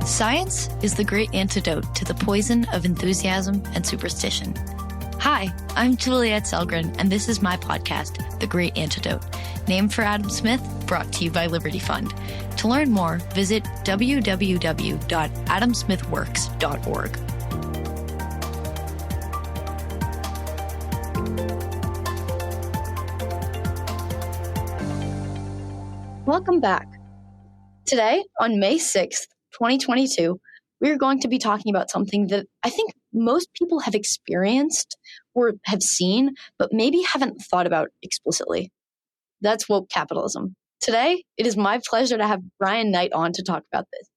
Science is the great antidote to the poison of enthusiasm and superstition. Hi, I'm Juliette Selgren, and this is my podcast, The Great Antidote, named for Adam Smith, brought to you by Liberty Fund. To learn more, visit www.adamsmithworks.org. Welcome back. Today, on May 6th, 2022, we are going to be talking about something that I think most people have experienced or have seen, but maybe haven't thought about explicitly. That's woke capitalism. Today, it is my pleasure to have Brian Knight on to talk about this.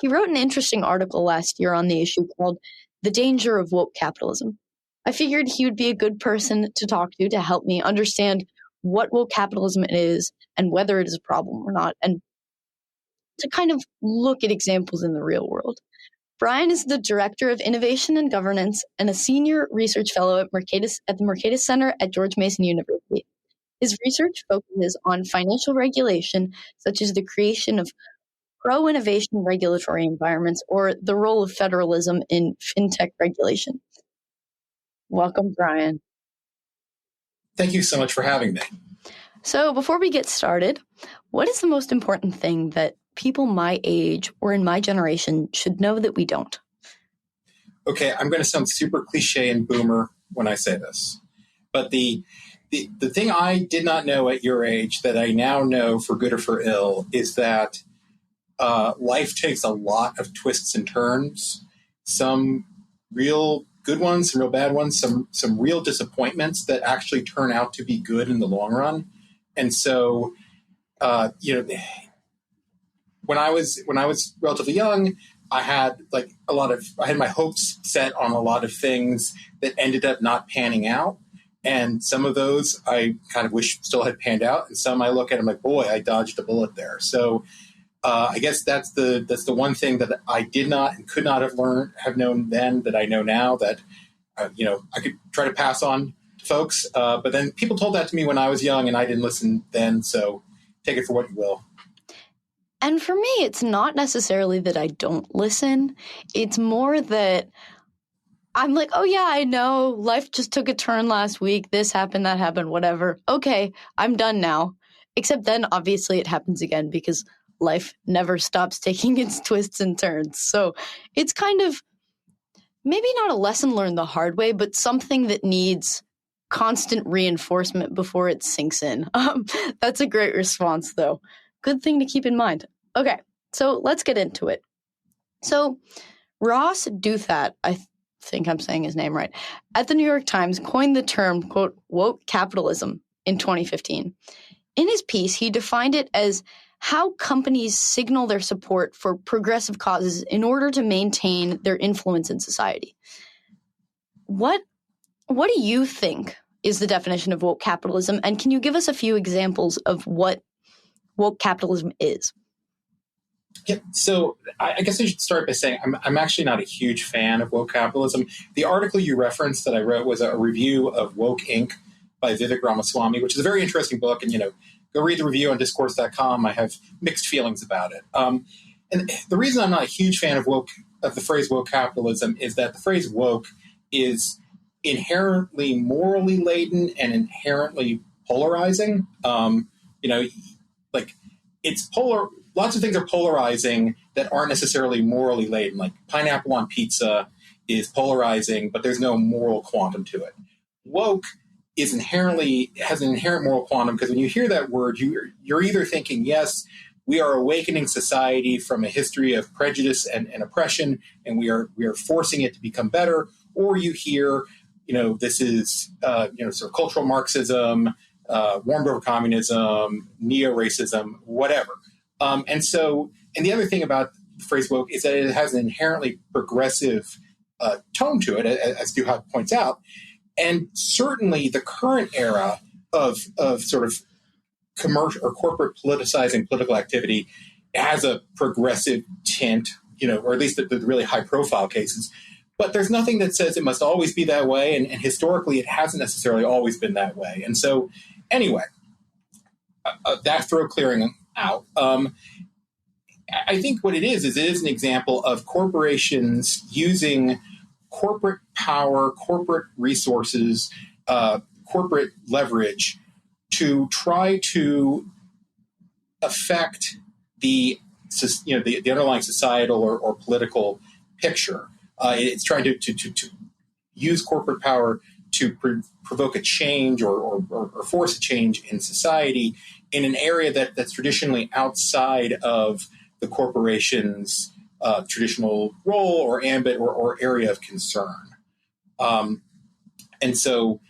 He wrote an interesting article last year on the issue called The Danger of Woke Capitalism. I figured he would be a good person to talk to help me understand what woke capitalism is and whether it is a problem or not, and to kind of look at examples in the real world. Brian is the Director of Innovation and Governance and a Senior Research Fellow at the Mercatus Center at George Mason University. His research focuses on financial regulation, such as the creation of pro-innovation regulatory environments or the role of federalism in fintech regulation. Welcome, Brian. Thank you so much for having me. So before we get started, what is the most important thing that people my age or in my generation should know that we don't? Okay, I'm going to sound super cliche and boomer when I say this, but the thing I did not know at your age that I now know for good or for ill is that life takes a lot of twists and turns, some real good ones, some real bad ones, some real disappointments that actually turn out to be good in the long run. And so, when I was relatively young, I had my hopes set on a lot of things that ended up not panning out. And some of those I kind of wish still had panned out. And some I look at and I'm like, boy, I dodged a bullet there. So I guess that's the one thing that I did not and could not have known then that I know now that, I could try to pass on to folks. But then people told that to me when I was young and I didn't listen then. So take it for what you will. And for me, it's not necessarily that I don't listen. It's more that I'm like, oh yeah, I know life just took a turn last week. This happened, that happened, whatever. Okay, I'm done now. Except then obviously it happens again because life never stops taking its twists and turns. So it's kind of maybe not a lesson learned the hard way, but something that needs constant reinforcement before it sinks in. That's a great response, though. Good thing to keep in mind. Okay, so let's get into it. So Ross Douthat, I think I'm saying his name right, at the New York Times coined the term, quote, woke capitalism in 2015. In his piece, he defined it as how companies signal their support for progressive causes in order to maintain their influence in society. What do you think is the definition of woke capitalism? And can you give us a few examples of what woke capitalism is? Yeah, so I guess I should start by saying I'm actually not a huge fan of woke capitalism. The article you referenced that I wrote was a review of Woke Inc. by Vivek Ramaswamy, which is a very interesting book. And, go read the review on discourse.com. I have mixed feelings about it. And the reason I'm not a huge fan of the phrase woke capitalism is that the phrase woke is inherently morally laden and inherently polarizing. It's polar. Lots of things are polarizing that aren't necessarily morally laden. Like pineapple on pizza is polarizing, but there's no moral quantum to it. Woke has an inherent moral quantum because when you hear that word, you're either thinking, yes, we are awakening society from a history of prejudice and oppression, and we are forcing it to become better, or you hear, this is sort of cultural Marxism, warmed over communism, neo-racism, whatever. And the other thing about the phrase woke is that it has an inherently progressive tone to it, as Duhat points out. And certainly the current era of sort of commercial or corporate politicizing political activity has a progressive tint, or at least the really high-profile cases. But there's nothing that says it must always be that way, and historically it hasn't necessarily always been that way. And so, anyway, that throw clearing out. I think what it is it is an example of corporations using corporate power, corporate resources, corporate leverage to try to affect the underlying societal or political picture. It's trying to use corporate power to provoke a change or force a change in society in an area that's traditionally outside of the corporation's traditional role or ambit or area of concern. And so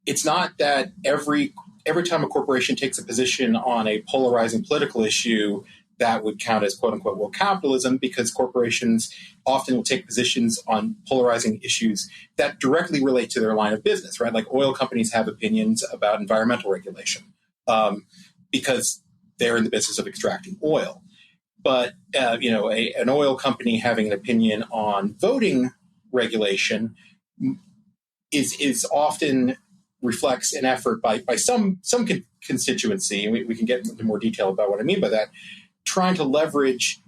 it's not that every time a corporation takes a position on a polarizing political issue that would count as quote unquote woke capitalism, because corporations often will take positions on polarizing issues that directly relate to their line of business, right? Like oil companies have opinions about environmental regulation because they're in the business of extracting oil. But an oil company having an opinion on voting regulation is often reflects an effort by some constituency, and we can get into more detail about what I mean by that, trying to leverage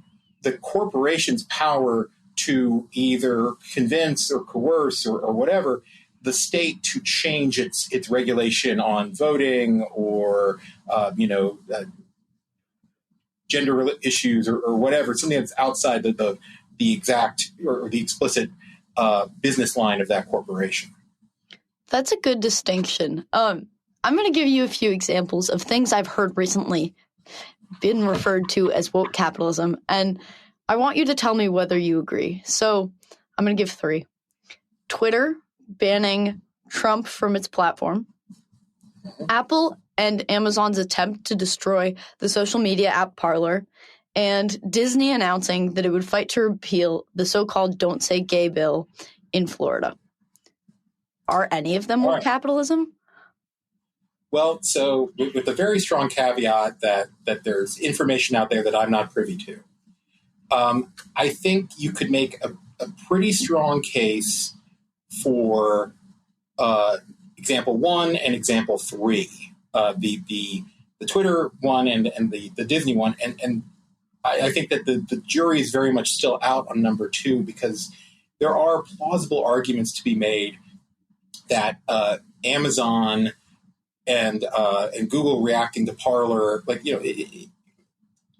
the corporation's power to either convince or coerce or whatever the state to change its regulation on voting or gender issues or whatever, something that's outside the exact or the explicit business line of that corporation. That's a good distinction. I'm going to give you a few examples of things I've heard recently been referred to as woke capitalism, and I want you to tell me whether you agree. So I'm going to give 3. Twitter banning Trump from its platform. Apple and Amazon's attempt to destroy the social media app Parler, and Disney announcing that it would fight to repeal the so-called Don't Say Gay bill in Florida. Are any of them woke capitalism? Well, so with a very strong caveat that there's information out there that I'm not privy to, I think you could make a pretty strong case for example 1 and example 3, the Twitter one and the Disney one, and I think that the jury is very much still out on number 2, because there are plausible arguments to be made that Amazon and Google reacting to Parler,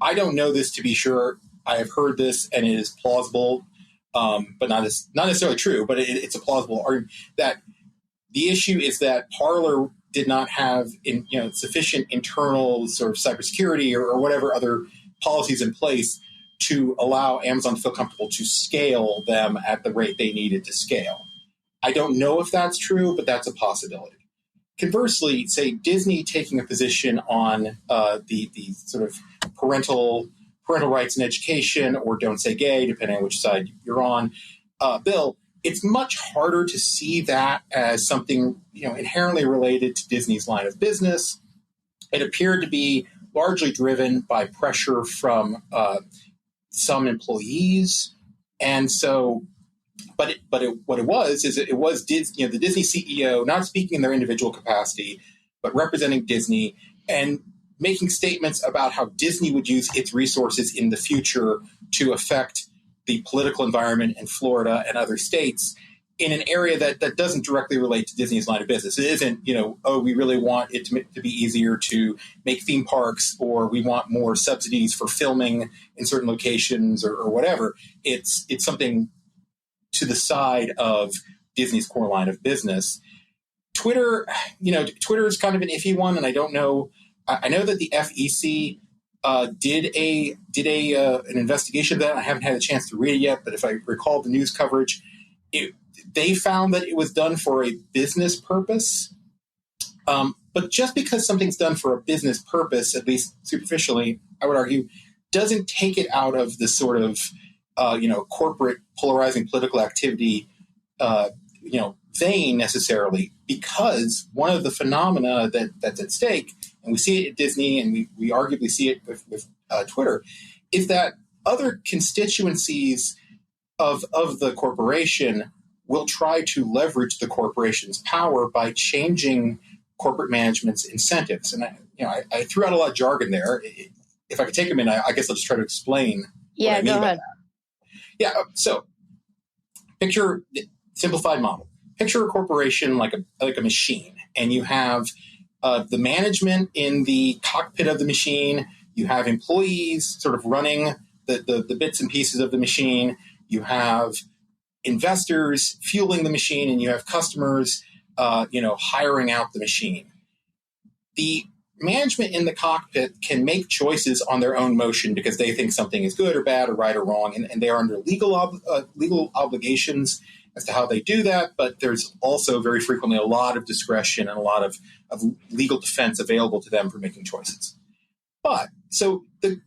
I don't know this to be sure. I have heard this, and it is plausible, but not necessarily true. But it's a plausible argument that the issue is that Parler did not have sufficient internal sort of cybersecurity or whatever other policies in place to allow Amazon to feel comfortable to scale them at the rate they needed to scale. I don't know if that's true, but that's a possibility. Conversely, say Disney taking a position on the sort of parental rights in education or Don't Say Gay, depending on which side you're on, bill, it's much harder to see that as something inherently related to Disney's line of business. It appeared to be largely driven by pressure from some employees, and so. What it was the Disney CEO not speaking in their individual capacity, but representing Disney and making statements about how Disney would use its resources in the future to affect the political environment in Florida and other states in an area that doesn't directly relate to Disney's line of business. It isn't, we really want it to be easier to make theme parks, or we want more subsidies for filming in certain locations or whatever. It's something to the side of Disney's core line of business. Twitter is kind of an iffy one, and I don't know. I know that the FEC did an investigation of that. I haven't had a chance to read it yet, but if I recall the news coverage, they found that it was done for a business purpose. But just because something's done for a business purpose, at least superficially, I would argue, doesn't take it out of the sort of corporate polarizing political activity, vein necessarily, because one of the phenomena that's at stake, and we see it at Disney, and we arguably see it with Twitter, is that other constituencies of the corporation will try to leverage the corporation's power by changing corporate management's incentives. And I threw out a lot of jargon there. if I could take a minute, I guess I'll just try to explain what I mean go by ahead. that. Yeah, so picture simplified model. Picture a corporation like a machine, and you have the management in the cockpit of the machine. You have employees sort of running the bits and pieces of the machine. You have investors fueling the machine, and you have customers, hiring out the machine. The management in the cockpit can make choices on their own motion because they think something is good or bad or right or wrong, and they are under legal obligations as to how they do that. But there's also very frequently a lot of discretion and a lot of legal defense available to them for making choices. But so the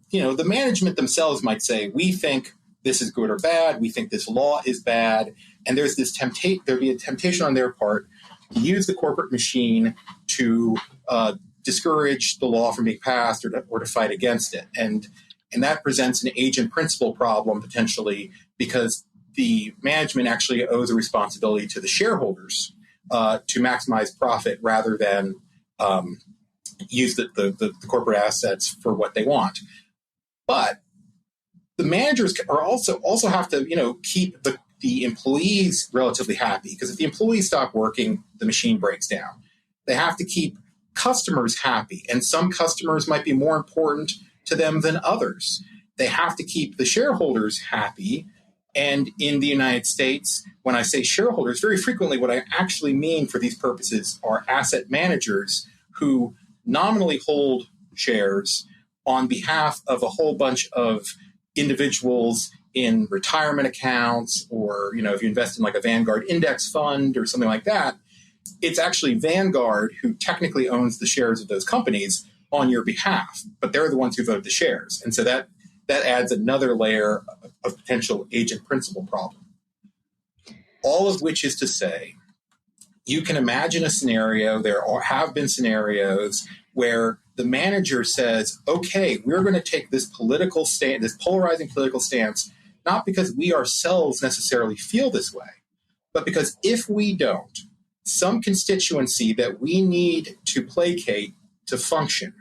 management themselves might say, we think this is good or bad. We think this law is bad, and there's this there'd be a temptation on their part to use the corporate machine to discourage the law from being passed or to fight against it. And that presents an agent principle problem potentially, because the management actually owes a responsibility to the shareholders to maximize profit rather than use the corporate assets for what they want. But the managers are also have to keep the employees relatively happy, because if the employees stop working, the machine breaks down. They have to keep customers happy, and some customers might be more important to them than others. They have to keep the shareholders happy. And in the United States, when I say shareholders, very frequently what I actually mean for these purposes are asset managers who nominally hold shares on behalf of a whole bunch of individuals in retirement accounts, or if you invest in like a Vanguard index fund or something like that. It's actually Vanguard who technically owns the shares of those companies on your behalf, but they're the ones who vote the shares. And so that adds another layer of potential agent principle problem. All of which is to say, you can imagine a scenario, have been scenarios where the manager says, okay, we're going to take this polarizing political stance, not because we ourselves necessarily feel this way, but because if we don't, some constituency that we need to placate to function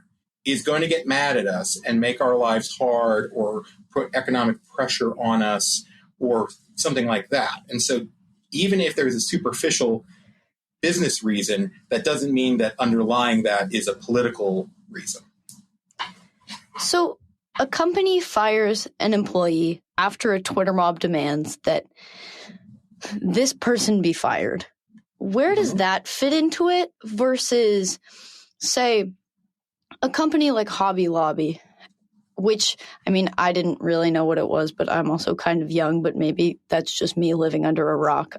is going to get mad at us and make our lives hard or put economic pressure on us or something like that. And so even if there's a superficial business reason, that doesn't mean that underlying that is a political reason. So a company fires an employee after a Twitter mob demands that this person be fired. Where does that fit into it versus, say, a company like Hobby Lobby, which, I didn't really know what it was, but I'm also kind of young, but maybe that's just me living under a rock,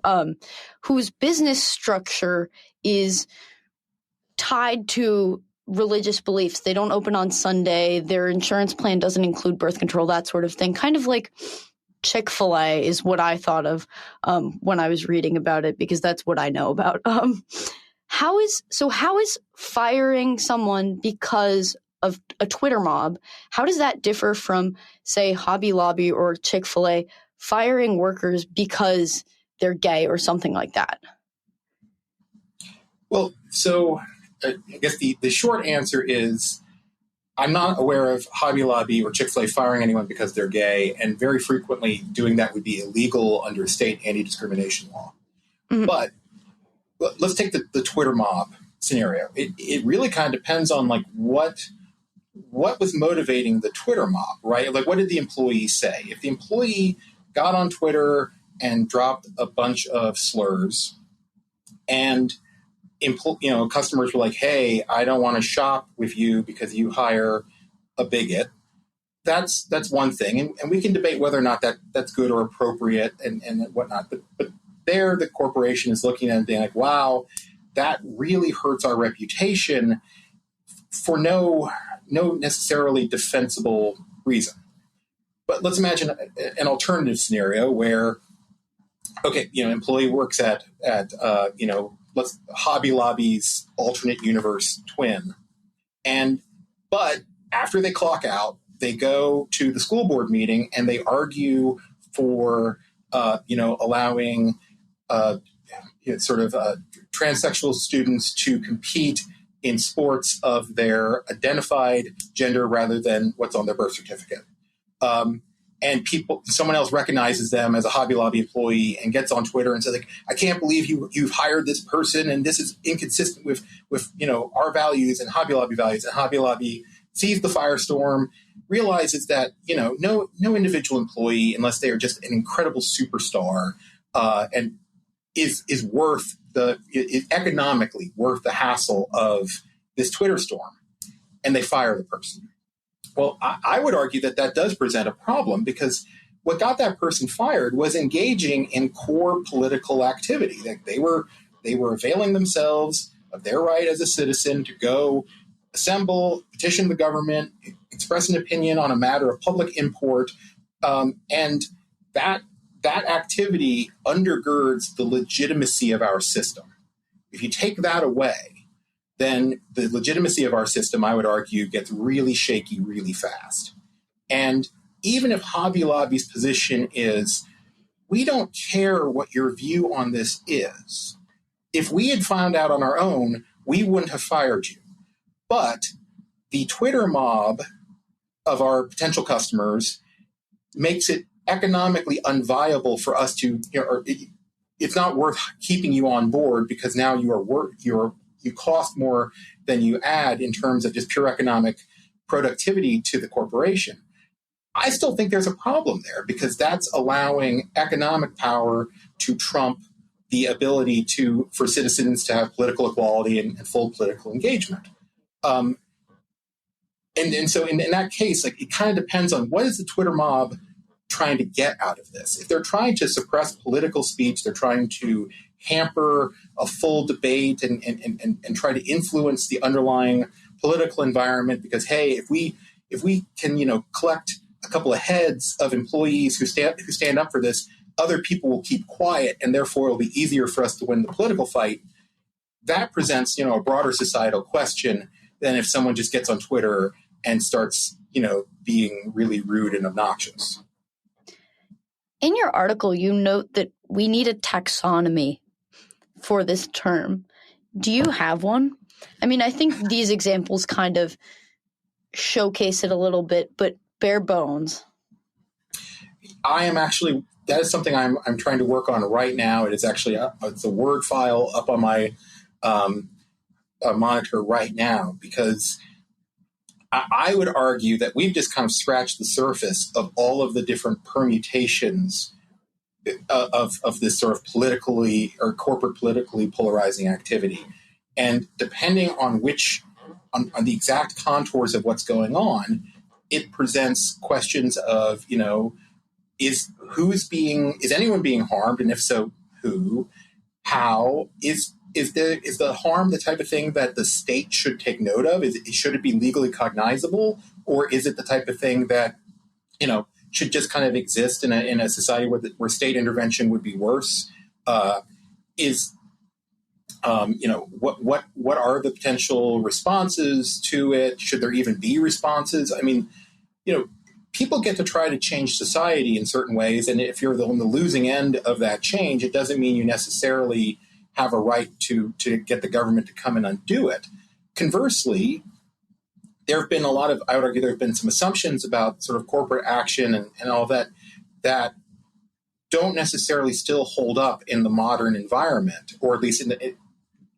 whose business structure is tied to religious beliefs. They don't open on Sunday. Their insurance plan doesn't include birth control, that sort of thing. Kind of like Chick-fil-A is what I thought of when I was reading about it, because that's what I know about. How is firing someone because of a Twitter mob, how does that differ from, say, Hobby Lobby or Chick-fil-A firing workers because they're gay or something like that? Well, so I guess the short answer is I'm not aware of Hobby Lobby or Chick-fil-A firing anyone because they're gay, and very frequently doing that would be illegal under state anti-discrimination law. Mm-hmm. But let's take the Twitter mob scenario. It really kind of depends on like what was motivating the Twitter mob, right? Like, what did the employee say? If the employee got on Twitter and dropped a bunch of slurs, and customers were like, "Hey, I don't want to shop with you because you hire a bigot," that's one thing, and we can debate whether or not that's good or appropriate and whatnot. But there, the corporation is looking at it and being like, "Wow, that really hurts our reputation for no necessarily defensible reason." But let's imagine an alternative scenario where, okay, employee works at Hobby Lobby's alternate universe twin, but after they clock out, they go to the school board meeting and they argue for allowing transsexual students to compete in sports of their identified gender rather than what's on their birth certificate. And someone else recognizes them as a Hobby Lobby employee and gets on Twitter and says, like, I can't believe you've hired this person and this is inconsistent with our values and Hobby Lobby values. And Hobby Lobby sees the firestorm, realizes that no individual employee, unless they are just an incredible superstar, and is economically worth the hassle of this Twitter storm, and they fire the person. Well, I would argue that does present a problem, because what got that person fired was engaging in core political activity. Like they were availing themselves of their right as a citizen to go assemble, petition the government, express an opinion on a matter of public import, and that activity undergirds the legitimacy of our system. If you take that away, then the legitimacy of our system, I would argue, gets really shaky really fast. And even if Hobby Lobby's position is, we don't care what your view on this is, if we had found out on our own, we wouldn't have fired you. But the Twitter mob of our potential customers makes it economically unviable for us to, it's not worth keeping you on board, because now you cost more than you add in terms of just pure economic productivity to the corporation. I still think there's a problem there, because that's allowing economic power to trump the ability for citizens to have political equality and full political engagement. And so in that case, like, it kind of depends on what is the Twitter mob trying to get out of this. If they're trying to suppress political speech, they're trying to hamper a full debate and try to influence the underlying political environment, because, hey, if we can collect a couple of heads of employees who stand up for this, other people will keep quiet, and therefore it'll be easier for us to win the political fight. That presents a broader societal question than if someone just gets on Twitter and starts being really rude and obnoxious. In your article, you note that we need a taxonomy for this term. Do you have one? I mean, I think these examples kind of showcase it a little bit, but bare bones. That is something I'm trying to work on right now. It is actually it's a Word file up on my monitor right now, because I would argue that we've just kind of scratched the surface of all of the different permutations of this sort of politically or corporate politically polarizing activity. And depending on on the exact contours of what's going on, it presents questions of, is anyone being harmed? And if so, who? How? Is the harm the type of thing that the state should take note of? Should it be legally cognizable? Or is it the type of thing that, should just kind of exist in a society where state intervention would be worse? What are the potential responses to it? Should there even be responses? I mean, people get to try to change society in certain ways, and if you're on the losing end of that change, it doesn't mean you necessarily have a right to get the government to come and undo it. Conversely, there have been I would argue there have been some assumptions about sort of corporate action and all that don't necessarily still hold up in the modern environment, or at least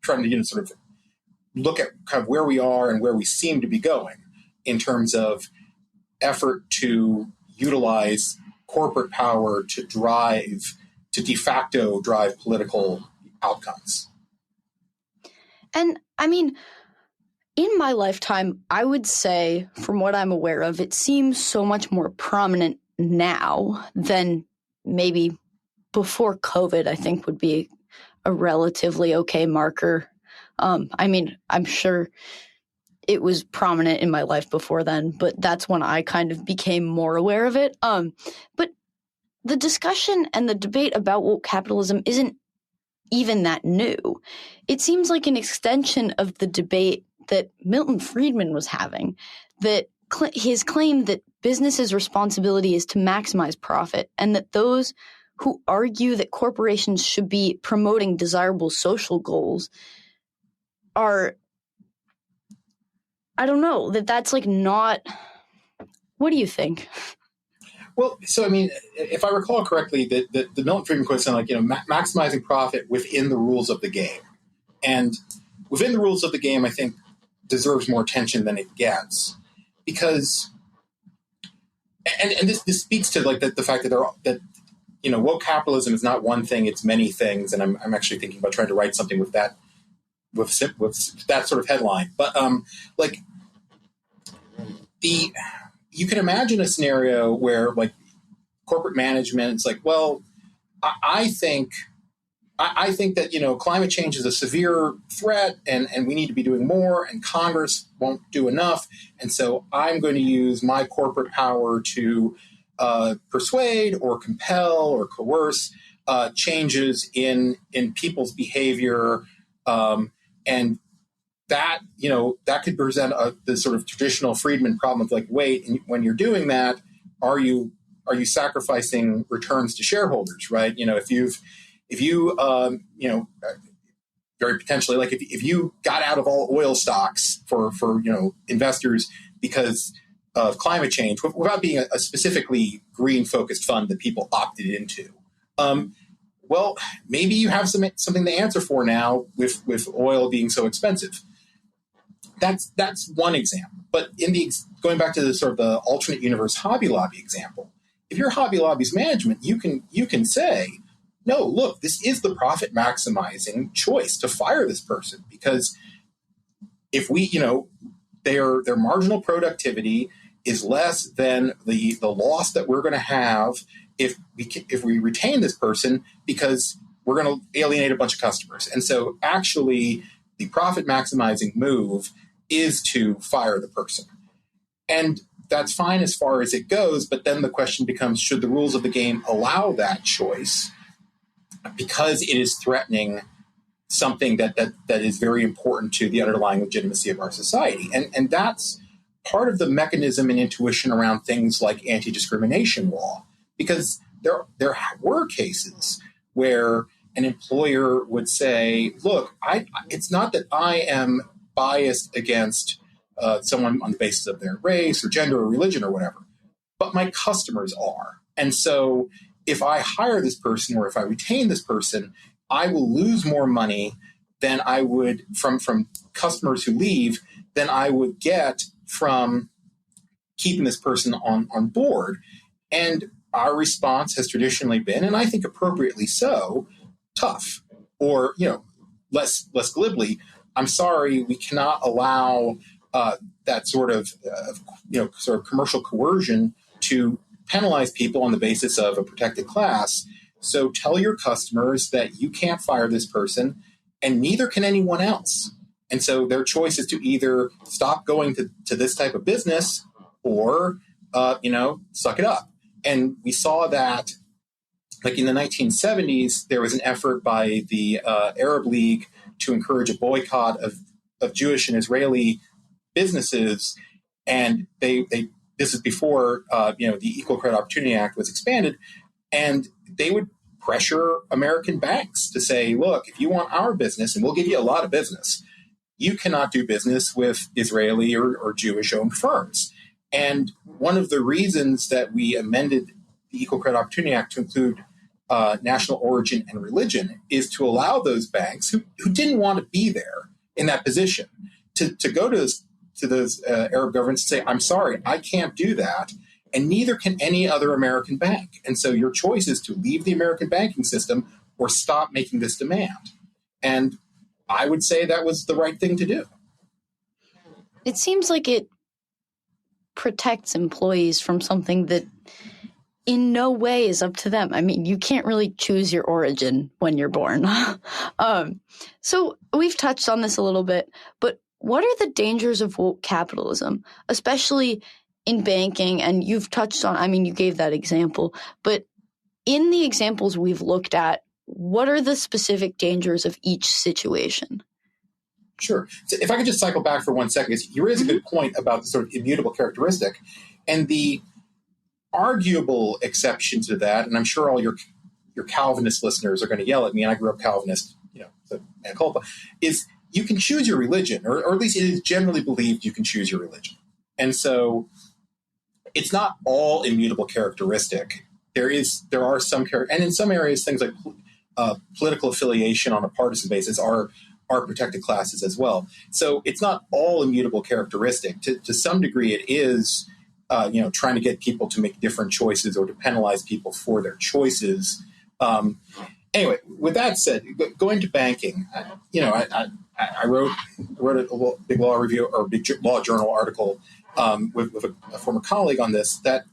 trying to sort of look at kind of where we are and where we seem to be going in terms of effort to utilize corporate power to de facto drive political outcomes. And I mean, in my lifetime, I would say, from what I'm aware of, it seems so much more prominent now than maybe before COVID, I think would be a relatively okay marker. I mean, I'm sure it was prominent in my life before then, but that's when I kind of became more aware of it. But the discussion and the debate about woke capitalism isn't even that new. It seems like an extension of the debate that Milton Friedman was having, that his claim that business's responsibility is to maximize profit, and that those who argue that corporations should be promoting desirable social goals are I don't know, that's like not, what do you think? Well, so I mean, if I recall correctly, the Milton Friedman quote sounded like, maximizing profit within the rules of the game. And within the rules of the game, I think deserves more attention than it gets, because, and this speaks to like the fact that woke capitalism is not one thing; it's many things. And I'm actually thinking about trying to write something with that that sort of headline. But like you can imagine a scenario where like corporate management, it's like, well, I think that climate change is a severe threat, and we need to be doing more, and Congress won't do enough, and so I'm going to use my corporate power to persuade or compel or coerce changes in people's behavior, and that that could present the sort of traditional Friedman problem of like, wait, and when you're doing that, are you sacrificing returns to shareholders, right? If you very potentially, like if you got out of all oil stocks for investors because of climate change, without being a specifically green focused fund that people opted into, well, maybe you have something to answer for now with oil being so expensive. That's one example. But going back to the sort of the alternate universe Hobby Lobby example, if you're Hobby Lobby's management, you can say, no, look, this is the profit maximizing choice to fire this person, because if we, their marginal productivity is less than the loss that we're going to have if we retain this person, because we're going to alienate a bunch of customers. And so actually the profit maximizing move is to fire the person. And that's fine as far as it goes, but then the question becomes, should the rules of the game allow that choice, because it is threatening something that is very important to the underlying legitimacy of our society? And that's part of the mechanism and intuition around things like anti-discrimination law, because there were cases where an employer would say, look, it's not that I am biased against someone on the basis of their race or gender or religion or whatever, but my customers are. And so if I hire this person or if I retain this person, I will lose more money than I would from customers who leave than I would get from keeping this person on board. And our response has traditionally been, and I think appropriately so, tough, or less glibly, I'm sorry, we cannot allow that sort of commercial coercion to penalize people on the basis of a protected class. So tell your customers that you can't fire this person, and neither can anyone else. And so their choice is to either stop going to this type of business or suck it up. And we saw that, like in the 1970s, there was an effort by the Arab League to encourage a boycott of Jewish and Israeli businesses, and this is before the Equal Credit Opportunity Act was expanded, and they would pressure American banks to say, look, if you want our business, and we'll give you a lot of business, you cannot do business with Israeli or Jewish-owned firms. And one of the reasons that we amended the Equal Credit Opportunity Act to include national origin and religion is to allow those banks who didn't want to be there in that position to go to those Arab governments and say, I'm sorry, I can't do that, and neither can any other American bank. And so your choice is to leave the American banking system or stop making this demand. And I would say that was the right thing to do. It seems like it protects employees from something that in no way is up to them. I mean, you can't really choose your origin when you're born. So we've touched on this a little bit, but what are the dangers of woke capitalism, especially in banking? And you've touched on, I mean, you gave that example, but in the examples we've looked at, what are the specific dangers of each situation? Sure. So if I could just cycle back for 1 second, because you raise a good point about the sort of immutable characteristic, and the arguable exception to that, and I'm sure all your Calvinist listeners are going to yell at me, and I grew up Calvinist, so mea culpa, is you can choose your religion, or at least it is generally believed you can choose your religion. And so it's not all immutable characteristic. There are some and in some areas things like political affiliation on a partisan basis are protected classes as well. So it's not all immutable characteristic. To some degree, it is trying to get people to make different choices or to penalize people for their choices. Anyway, with that said, going to banking, I wrote a big law review or big law journal article with a former colleague on this. That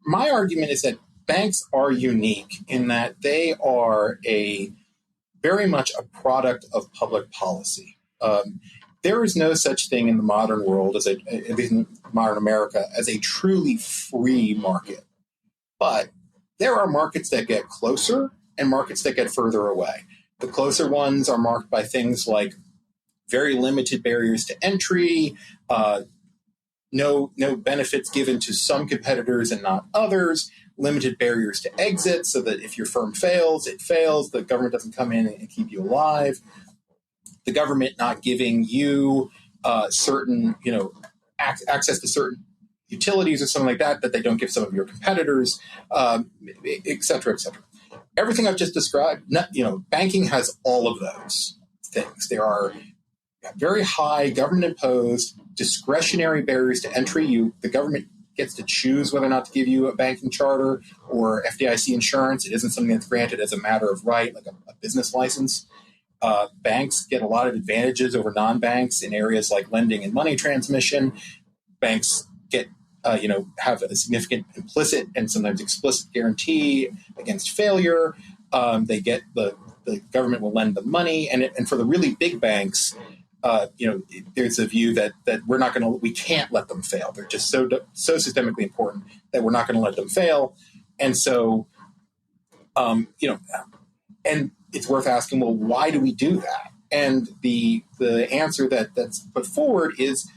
my argument is that banks are unique in that they are very much a product of public policy. There is no such thing in the modern world, at least in modern America, as a truly free market. But there are markets that get closer and markets that get further away. The closer ones are marked by things like very limited barriers to entry, no benefits given to some competitors and not others, limited barriers to exit so that if your firm fails, it fails. The government doesn't come in and keep you alive. The government not giving you certain, access to certain utilities or something like that they don't give some of your competitors, et cetera, et cetera. Everything I've just described, banking has all of those things. There are very high government-imposed discretionary barriers to entry. The government gets to choose whether or not to give you a banking charter or FDIC insurance. It isn't something that's granted as a matter of right, like a business license. Banks get a lot of advantages over non-banks in areas like lending and money transmission. Banks get, have a significant implicit and sometimes explicit guarantee against failure. They get the government will lend them money, and for the really big banks, there's a view that we can't let them fail. They're just so systemically important that we're not going to let them fail, and so, and it's worth asking, well, why do we do that? And the answer that's put forward is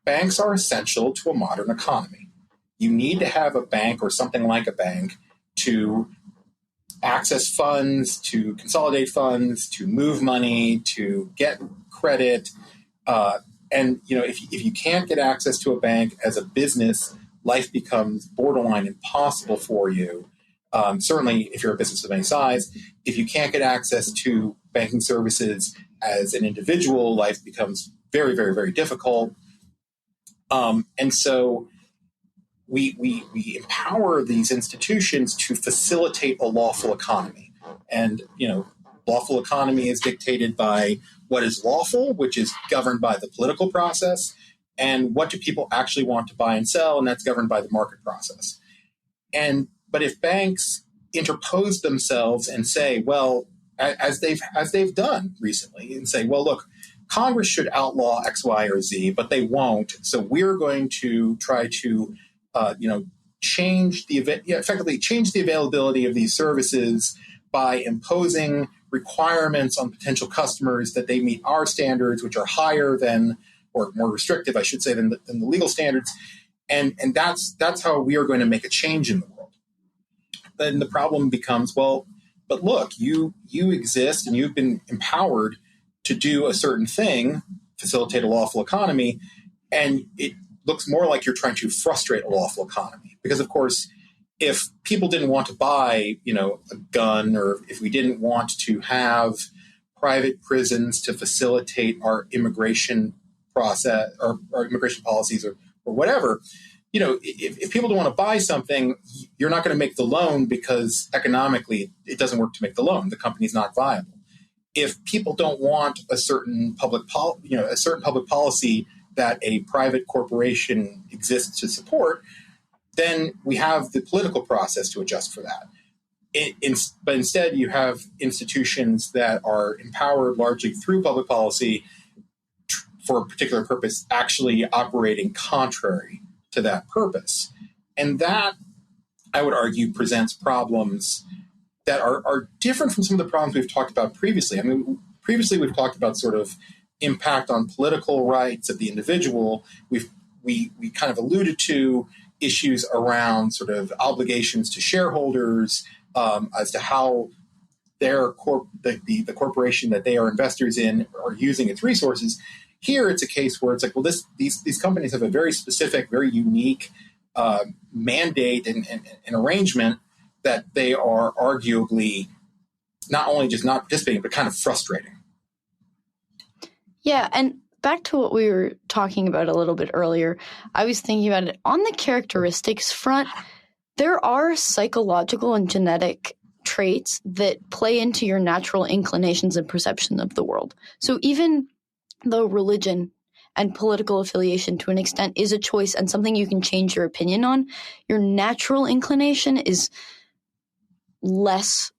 banks are essential to a modern economy. You need to have a bank or something like a bank to access funds, to consolidate funds, to move money, to get credit. And if you can't get access to a bank as a business, life becomes borderline impossible for you. Certainly, if you're a business of any size, if you can't get access to banking services as an individual, life becomes very, very, very difficult. And so we empower these institutions to facilitate a lawful economy. And, lawful economy is dictated by what is lawful, which is governed by the political process, and what do people actually want to buy and sell, and that's governed by the market process. But if banks interpose themselves and say, well, as they've done recently, and say, well, look, Congress should outlaw X, Y, or Z, but they won't. So we're going to try to, effectively change the availability of these services by imposing requirements on potential customers that they meet our standards, which are higher than, or more restrictive, I should say, than the legal standards. And that's how we are going to make a change in the world. Then the problem becomes, well, but look, you exist and you've been empowered to do a certain thing, facilitate a lawful economy, and it looks more like you're trying to frustrate a lawful economy. Because, of course, if people didn't want to buy, a gun, or if we didn't want to have private prisons to facilitate our immigration process or our immigration policies or whatever, if people don't want to buy something, you're not going to make the loan because economically it doesn't work to make the loan. The company's not viable. If people don't want a certain public policy that a private corporation exists to support, then we have the political process to adjust for that. But instead, you have institutions that are empowered largely through public policy for a particular purpose, actually operating contrary to that purpose. And that, I would argue, presents problems that are different from some of the problems we've talked about previously. I mean, previously we've talked about sort of impact on political rights of the individual. We kind of alluded to issues around sort of obligations to shareholders as to how the corporation that they are investors in are using its resources. Here, it's a case where it's like, well, these companies have a very specific, very unique mandate and arrangement that they are arguably not only just not participating, but kind of frustrating. Yeah, and back to what we were talking about a little bit earlier, I was thinking about it on the characteristics front. There are psychological and genetic traits that play into your natural inclinations and perception of the world. So even though religion and political affiliation to an extent is a choice and something you can change your opinion on, your natural inclination is less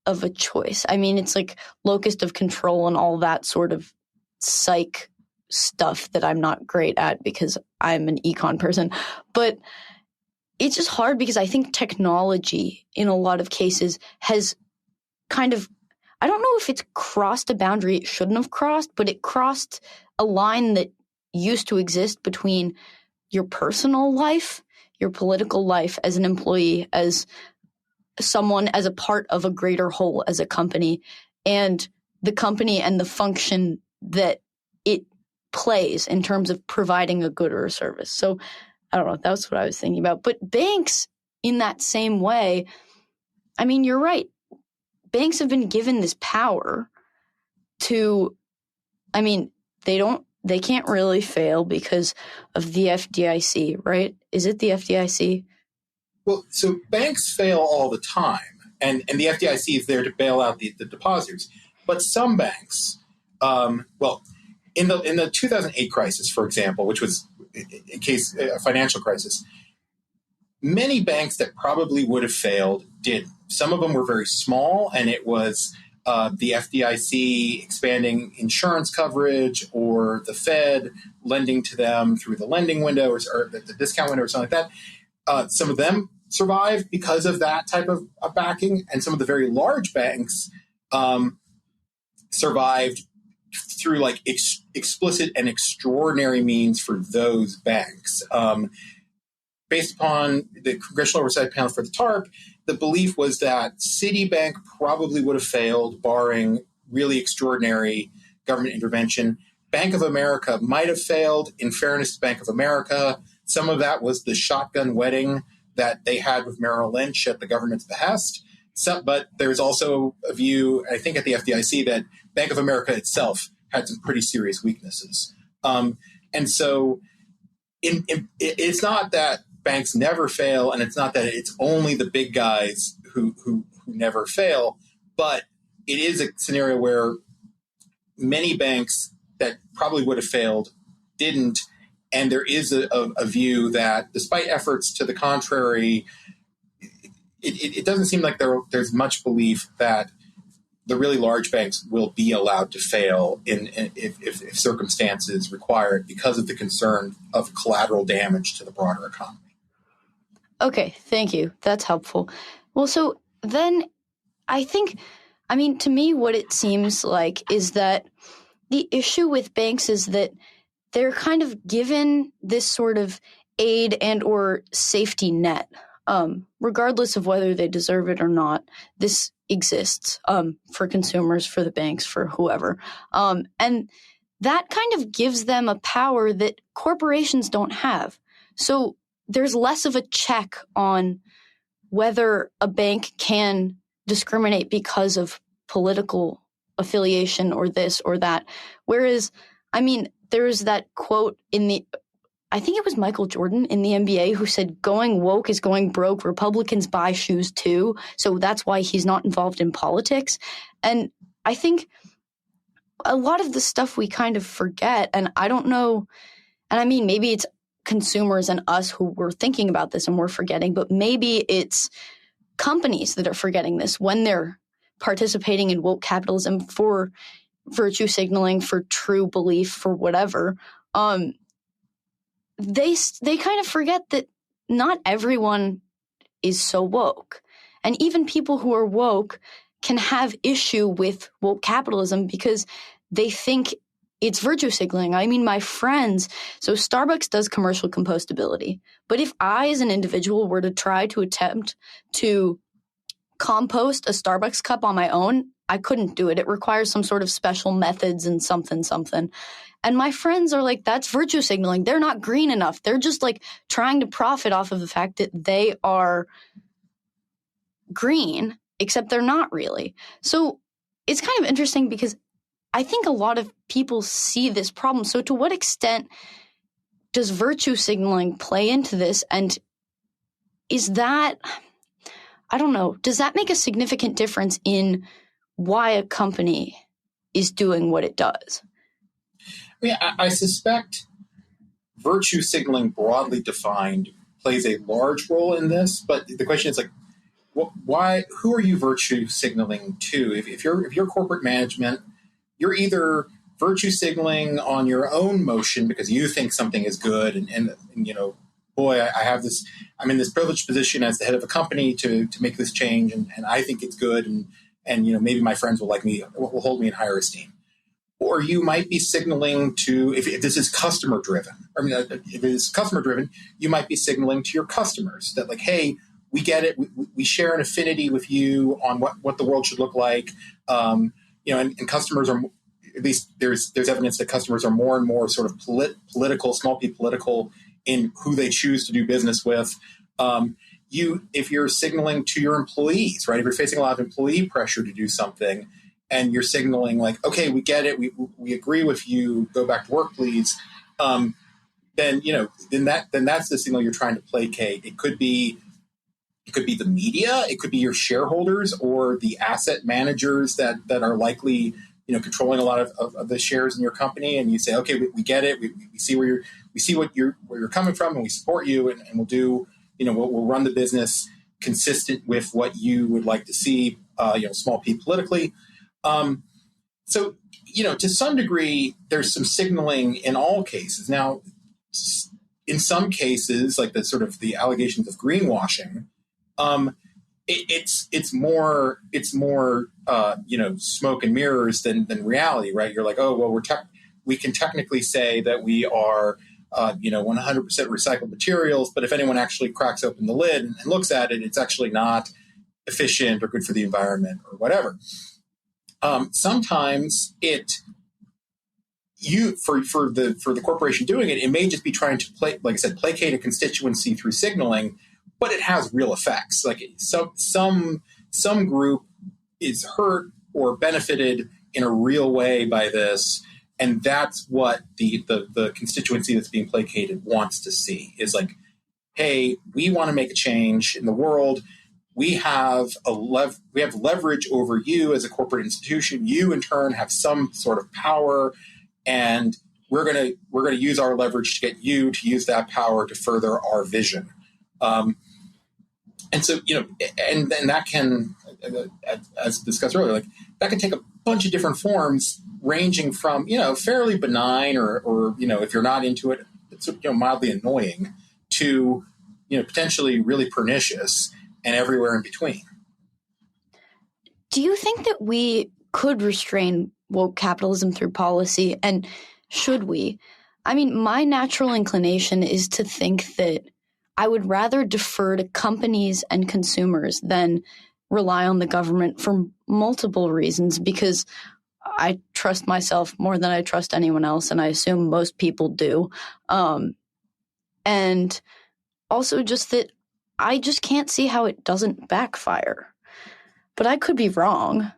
of a choice. I mean, it's like locus of control and all that sort of psych stuff that I'm not great at because I'm an econ person. But it's just hard because I think technology in a lot of cases has kind of, I don't know if it's crossed a boundary it shouldn't have crossed, but it crossed a line that used to exist between your personal life, your political life as an employee, as someone, as a part of a greater whole, as a company, and the company and the function that it plays in terms of providing a good or a service. So I don't know. That's what I was thinking about. But banks, in that same way, I mean, you're right. Banks have been given this power to, I mean, they can't really fail because of the FDIC, right? Is it the FDIC? Well, so banks fail all the time, and the FDIC is there to bail out the depositors. But some banks, in the 2008 crisis, for example, which was a financial crisis, many banks that probably would have failed did. Some of them were very small, and it was the FDIC expanding insurance coverage or the Fed lending to them through the lending window or the discount window or something like that. Some of them survived because of that type of backing, and some of the very large banks survived through like explicit and extraordinary means for those banks. Based upon the Congressional Oversight Panel for the TARP, the belief was that Citibank probably would have failed, barring really extraordinary government intervention. Bank of America might have failed. In fairness to Bank of America, some of that was the shotgun wedding that they had with Merrill Lynch at the government's behest. But there's also a view, I think, at the FDIC that Bank of America itself had some pretty serious weaknesses. And so it's not that banks never fail, and it's not that it's only the big guys who never fail, but it is a scenario where many banks that probably would have failed didn't, and there is a view that despite efforts to the contrary, it doesn't seem like there's much belief that the really large banks will be allowed to fail if circumstances require it because of the concern of collateral damage to the broader economy. Okay, thank you. That's helpful. Well, so then I think, I mean, to me, what it seems like is that the issue with banks is that they're kind of given this sort of aid and or safety net, regardless of whether they deserve it or not. This exists for consumers, for the banks, for whoever. And that kind of gives them a power that corporations don't have. So there's less of a check on whether a bank can discriminate because of political affiliation or this or that. Whereas, I mean, there's that quote I think it was Michael Jordan in the NBA who said, going woke is going broke. Republicans buy shoes too. So that's why he's not involved in politics. And I think a lot of the stuff we kind of forget, and I don't know, and I mean, maybe it's consumers and us who were thinking about this and we're forgetting, but maybe it's companies that are forgetting this when they're participating in woke capitalism for virtue signaling, for true belief, for whatever. They kind of forget that not everyone is so woke. And even people who are woke can have issue with woke capitalism because they think it's virtue signaling. I mean, my friends, so Starbucks does commercial compostability. But if I, as an individual, were to try to attempt to compost a Starbucks cup on my own, I couldn't do it. It requires some sort of special methods and something. And my friends are like, that's virtue signaling. They're not green enough. They're just like trying to profit off of the fact that they are green, except they're not really. So it's kind of interesting because I think a lot of people see this problem. So to what extent does virtue signaling play into this? And is that, I don't know, does that make a significant difference in why a company is doing what it does? I mean, I suspect virtue signaling, broadly defined, plays a large role in this. But the question is, like, why? Who are you virtue signaling to? If you're corporate management, you're either virtue signaling on your own motion because you think something is good, and you know, boy, I'm in this privileged position as the head of a company to make this change, and I think it's good, and you know, maybe my friends will like me, will hold me in higher esteem. Or you might be signaling to, if this is customer driven, if it is customer driven, you might be signaling to your customers that, like, hey, we get it. We share an affinity with you on what the world should look like. You know, and customers are, at least there's evidence that customers are more and more sort of political, small p political in who they choose to do business with. If you're signaling to your employees, right? If you're facing a lot of employee pressure to do something, and you're signaling like, okay, we get it, we agree with you, go back to work, please. Then that's the signal you're trying to placate. It could be the media, it could be your shareholders or the asset managers that are likely, you know, controlling a lot of the shares in your company, and you say, okay, we get it, we see where you're coming from, and we support you, and we'll do, you know, we'll run the business consistent with what you would like to see, you know, small p politically. So, you know, to some degree, there's some signaling in all cases. Now, in some cases, like the allegations of greenwashing, it's more you know, smoke and mirrors than reality, right? You're like, oh, well, we can technically say that we are you know, 100% recycled materials, but if anyone actually cracks open the lid and looks at it, it's actually not efficient or good for the environment or whatever. Sometimes for the corporation doing it, it may just be trying to placate a constituency through signaling, but it has real effects. Like some group is hurt or benefited in a real way by this, and that's what the constituency that's being placated wants to see, is like, hey, we want to make a change in the world. We have leverage over you as a corporate institution. You, in turn, have some sort of power, and we're gonna use our leverage to get you to use that power to further our vision. And so, you know, and that can, as discussed earlier, like that can take a bunch of different forms, ranging from, you know, fairly benign or you know, if you're not into it, it's, you know, mildly annoying, to, you know, potentially really pernicious, and everywhere in between. Do you think that we could restrain woke capitalism through policy, and should we? I mean, my natural inclination is to think that I would rather defer to companies and consumers than rely on the government for multiple reasons, because I trust myself more than I trust anyone else, and I assume most people do. And also just that I just can't see how it doesn't backfire. But I could be wrong.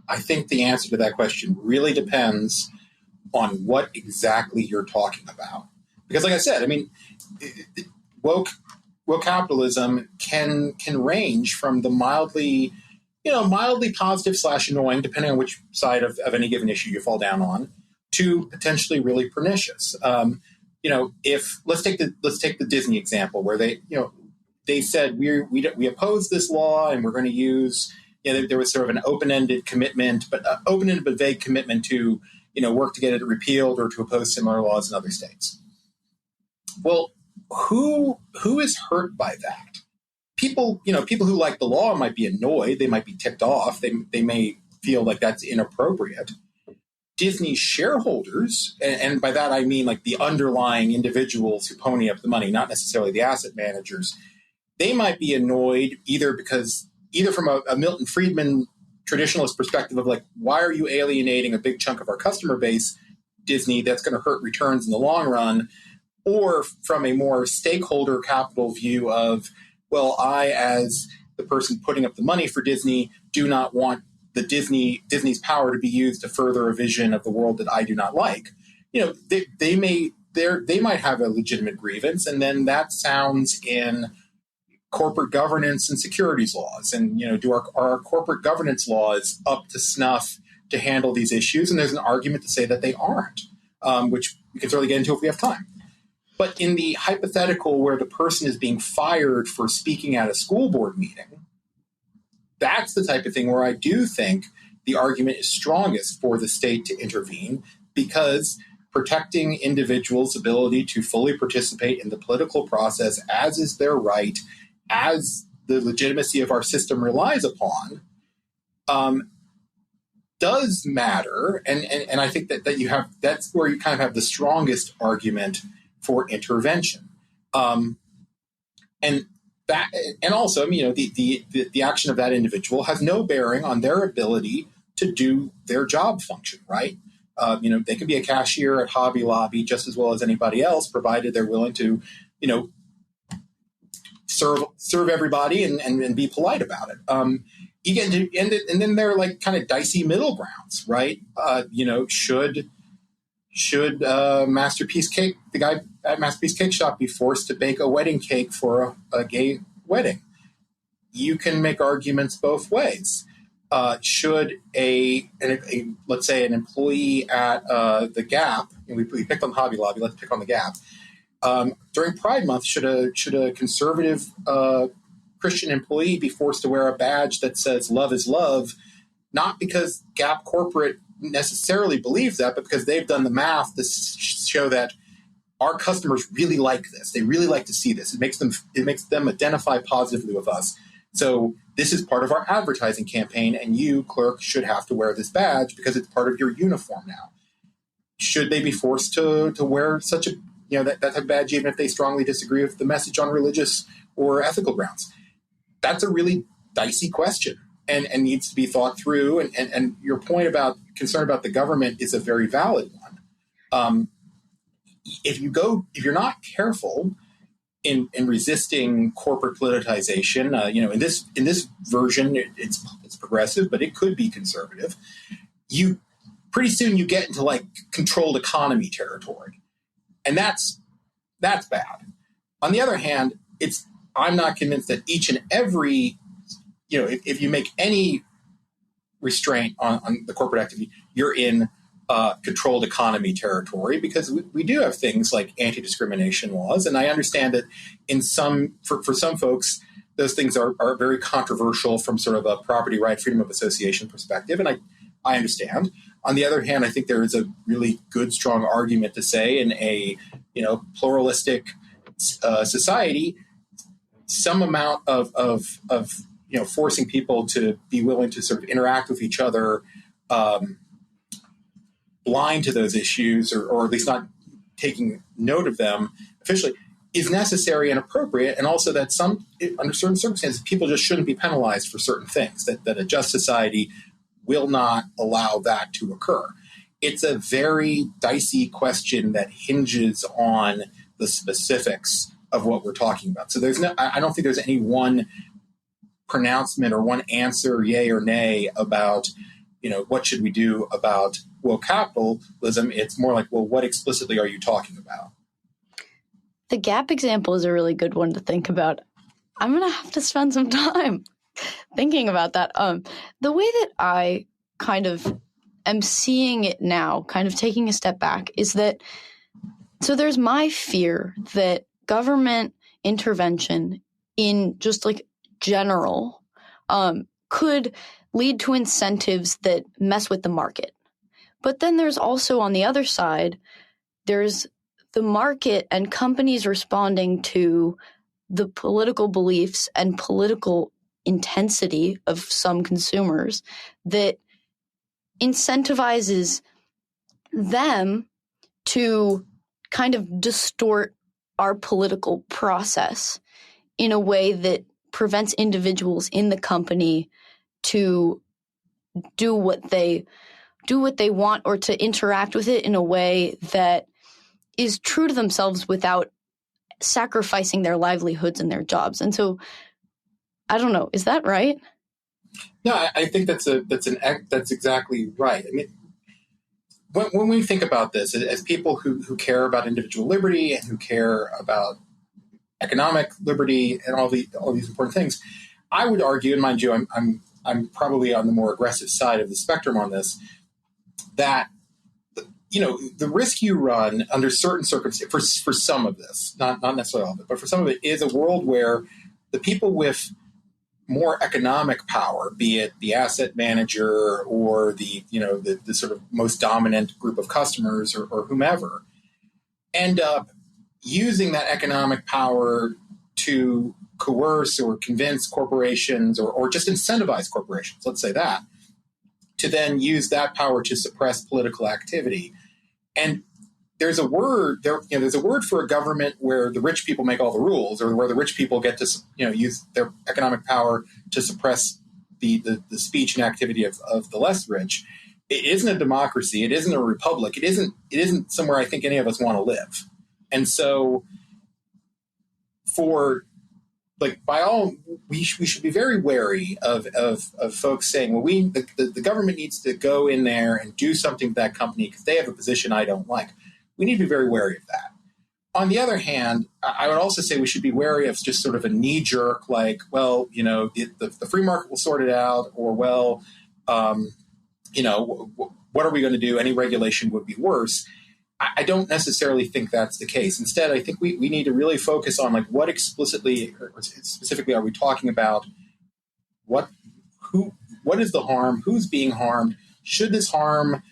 I think the answer to that question really depends on what exactly you're talking about. Because, like I said, I mean, woke capitalism can range from the mildly positive / annoying, depending on which side of any given issue you fall down on, to potentially really pernicious. You know, let's take the Disney example, where they said we oppose this law, and we're going to use, you know, there was sort of an open-ended but vague commitment to, you know, work to get it repealed or to oppose similar laws in other states. Well, who is hurt by that? People who like the law might be annoyed. They might be ticked off. They may feel like that's inappropriate. Disney shareholders, and by that I mean like the underlying individuals who pony up the money, not necessarily the asset managers, they might be annoyed either from a Milton Friedman traditionalist perspective of like, why are you alienating a big chunk of our customer base, Disney, that's going to hurt returns in the long run, or from a more stakeholder capital view of, well, I, as the person putting up the money for Disney, do not want the Disney's power to be used to further a vision of the world that I do not like. They might have a legitimate grievance, and then that sounds in corporate governance and securities laws. And are our corporate governance laws up to snuff to handle these issues? And there's an argument to say that they aren't, which we can certainly get into if we have time. But in the hypothetical where the person is being fired for speaking at a school board meeting, that's the type of thing where I do think the argument is strongest for the state to intervene, because protecting individuals' ability to fully participate in the political process, as is their right, as the legitimacy of our system relies upon, does matter. And I think that that's where you kind of have the strongest argument for intervention. And also, the action of that individual has no bearing on their ability to do their job function, right? They can be a cashier at Hobby Lobby just as well as anybody else, provided they're willing to, serve everybody and be polite about it. You get into, and then there are like kind of dicey middle grounds, right? Should Masterpiece Cake, the guy at Masterpiece Cake Shop, be forced to bake a wedding cake for a gay wedding? You can make arguments both ways. Should let's say an employee at the Gap, and we picked on Hobby Lobby, let's pick on the Gap. During Pride Month, should a conservative Christian employee be forced to wear a badge that says "Love is love"? Not because Gap corporate necessarily believes that, but because they've done the math to show that our customers really like this. They really like to see this. It makes them identify positively with us. So this is part of our advertising campaign, and you, clerk, should have to wear this badge because it's part of your uniform now. Should they be forced to wear such a that type of badge, even if they strongly disagree with the message on religious or ethical grounds? That's a really dicey question and needs to be thought through. And your point about concern about the government is a very valid one. If you're not careful in resisting corporate politicization, in this version, it's progressive, but it could be conservative. Pretty soon you get into like controlled economy territory, and that's bad. On the other hand, I'm not convinced that each and every, if you make any restraint on the corporate activity, you're in controlled economy territory, because we do have things like anti-discrimination laws. And I understand that for some folks, those things are very controversial from sort of a property right, freedom of association perspective. And I understand. On the other hand, I think there is a really good, strong argument to say in a, pluralistic society, some amount of forcing people to be willing to sort of interact with each other, blind to those issues, or at least not taking note of them officially, is necessary and appropriate. And also that under certain circumstances, people just shouldn't be penalized for certain things, that a just society will not allow that to occur. It's a very dicey question that hinges on the specifics of what we're talking about. So I don't think there's any one pronouncement or one answer, yay or nay, about, what should we do about woke capitalism. It's more like, well, what explicitly are you talking about? The Gap example is a really good one to think about. I'm going to have to spend some time thinking about that. The way that I kind of am seeing it now, kind of taking a step back, is that, so there's my fear that government intervention in just like general could lead to incentives that mess with the market. But then there's also, on the other side, there's the market and companies responding to the political beliefs and political intensity of some consumers that incentivizes them to kind of distort our political process in a way that prevents individuals in the company to do what they want, or to interact with it in a way that is true to themselves without sacrificing their livelihoods and their jobs. And so, I don't know, is that right? No, I think that's exactly right. I mean, when we think about this as people who care about individual liberty and who care about economic liberty and all these important things, I would argue, and mind you, I'm probably on the more aggressive side of the spectrum on this, that the risk you run under certain circumstances for some of this, not necessarily all of it, but for some of it, is a world where the people with more economic power, be it the asset manager or the sort of most dominant group of customers or whomever, end up using that economic power to coerce or convince corporations or just incentivize corporations, let's say that, to then use that power to suppress political activity. And there's a word for a government where the rich people make all the rules, or where the rich people get to use their economic power to suppress the speech and activity of the less rich. It isn't a democracy. It isn't a republic. It isn't somewhere I think any of us want to live. And so, we should be very wary of folks saying, well, the government needs to go in there and do something to that company because they have a position I don't like. We need to be very wary of that. On the other hand, I would also say we should be wary of just sort of a knee-jerk, like, well, the free market will sort it out, or, well, what are we going to do? Any regulation would be worse. I don't necessarily think that's the case. Instead, I think we need to really focus on, like, what explicitly or specifically are we talking about? What is the harm? Who's being harmed? Should this harm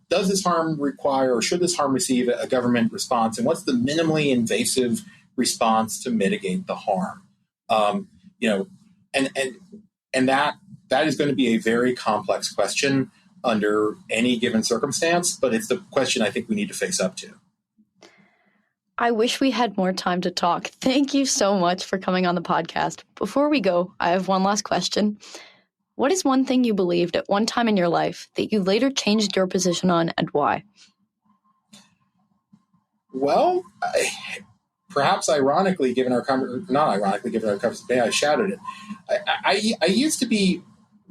does this harm require, or should this harm receive a government response? And what's the minimally invasive response to mitigate the harm? And that is going to be a very complex question under any given circumstance, but it's the question I think we need to face up to. I wish we had more time to talk. Thank you so much for coming on the podcast. Before we go, I have one last question. What is one thing you believed at one time in your life that you later changed your position on, and why? Well, perhaps ironically, given our conversation today, I shouted it. I used to be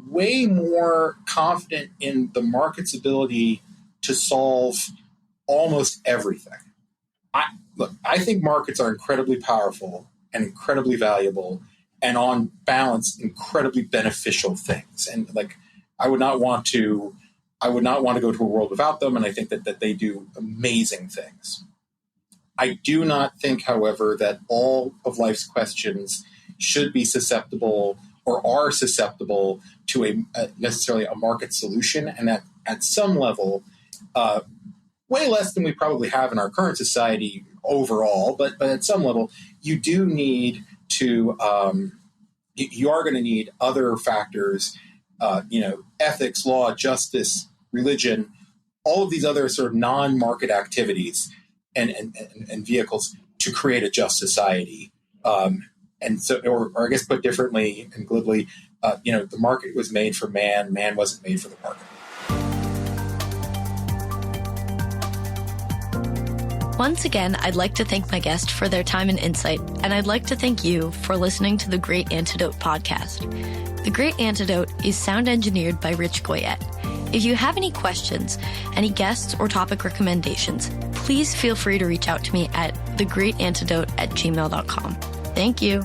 way more confident in the market's ability to solve almost everything. I think markets are incredibly powerful and incredibly valuable, and on balance, incredibly beneficial things. And I would not want to go to a world without them. And I think that they do amazing things. I do not think, however, that all of life's questions should be susceptible or are susceptible to necessarily a market solution. And that at some level, way less than we probably have in our current society overall, but at some level, you do need to, you are going to need other factors, ethics, law, justice, religion, all of these other sort of non-market activities and vehicles to create a just society. And so, or I guess put differently and glibly, the market was made for man. Man wasn't made for the market. Once again, I'd like to thank my guest for their time and insight, and I'd like to thank you for listening to the Great Antidote podcast. The Great Antidote is sound engineered by Rich Goyette. If you have any questions, any guests or topic recommendations, please feel free to reach out to me at thegreatantidote@gmail.com. Thank you.